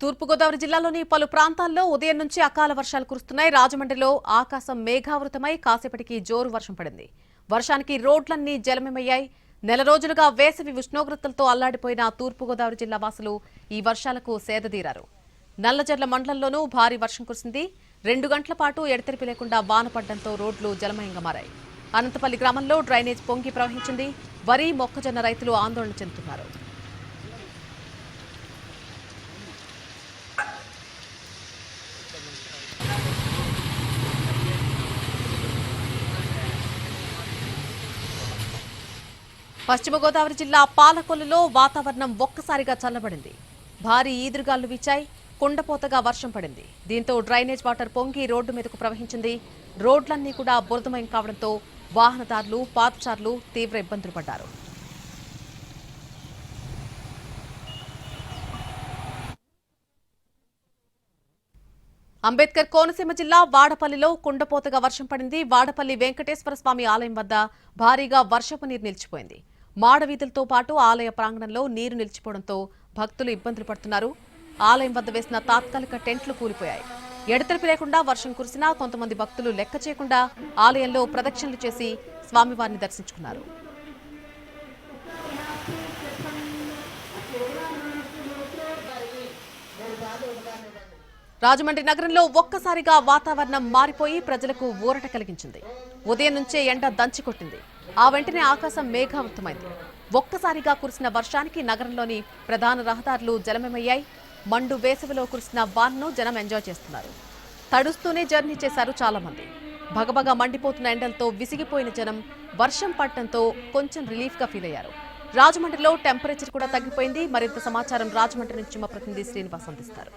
తూర్పుగోదావరి జిల్లాలోని పలు ప్రాంతాల్లో ఉదయం నుంచి అకాల వర్షాలు కురుస్తున్నాయి. రాజమండ్రిలో ఆకాశం మేఘావృతమై కాసేపటికి జోరు వర్షం పడింది. వర్షానికి రోడ్లన్నీ జలమయమయ్యాయి. నెల రోజులుగా వేసవి ఉష్ణోగ్రతలతో అల్లాడిపోయిన తూర్పుగోదావరి జిల్లా వాసులు ఈ వర్షాలకు సేదదీరారు. నల్లజర్ల మండలంలోనూ భారీ వర్షం కురిసింది. 2 గంటల పాటు ఎడతెరిపి లేకుండా వాన పడడంతో రోడ్లు జలమయంగా మారాయి. అనంతపల్లి గ్రామంలో డ్రైనేజ్ పొంగి ప్రవహించింది. వరి, మొక్కజొన్న రైతులు ఆందోళన చెందుతున్నారు. పశ్చిమ గోదావరి జిల్లా పాలకొల్లులో వాతావరణం ఒక్కసారిగా చల్లబడింది. భారీ ఈదురుగాలు వీచాయి. కుండపోతగా వర్షం పడింది. దీంతో డ్రైనేజ్ వాటర్ పొంగి రోడ్డు మీదకు ప్రవహించింది. రోడ్లన్నీ కూడా బురదమయం కావడంతో వాహనదారులు, పాదచారులు తీవ్ర ఇబ్బందులు పడ్డారు. అంబేద్కర్ కోనసీమ జిల్లా వాడపల్లిలో కుండపోతగా వర్షం పడింది. వాడపల్లి వెంకటేశ్వర స్వామి ఆలయం వద్ద భారీగా వర్షపు నీరు నిలిచిపోయింది. మాడవీధులతో పాటు ఆలయ ప్రాంగణంలో నీరు నిలిచిపోవడంతో భక్తులు ఇబ్బందులు పడుతున్నారు. ఆలయం వద్ద వేసిన తాత్కాలిక టెంట్లు కూలిపోయాయి. ఎడతెరిపి లేకుండా వర్షం కురిసినా కొంతమంది భక్తులు లెక్క చేయకుండా ఆలయంలో ప్రదక్షిణలు చేసి స్వామివారిని దర్శించుకున్నారు. రాజమండ్రి నగరంలో ఒక్కసారిగా వాతావరణం మారిపోయి ప్రజలకు ఊరట కలిగించింది. ఉదయం నుంచే ఎండ దంచికొట్టింది. ఆ వెంటనే ఆకాశం మేఘావృతమైంది. ఒక్కసారిగా కురిసిన వర్షానికి నగరంలోని ప్రధాన రహదారులు జలమయమయ్యాయి. మండు వేసవిలో కురిసిన వానను జనం ఎంజాయ్ చేస్తున్నారు. తడుస్తూనే జర్నీ చేశారు చాలా మంది. భగభగ మండిపోతున్న ఎండలతో విసిగిపోయిన జనం వర్షం పడటంతో కొంచెం రిలీఫ్ గా ఫీల్ అయ్యారు. రాజమండ్రిలో టెంపరేచర్ కూడా తగ్గిపోయింది. మరింత సమాచారం రాజమండ్రి నుంచి మా ప్రతినిధి శ్రీనివాస్ అందిస్తారు.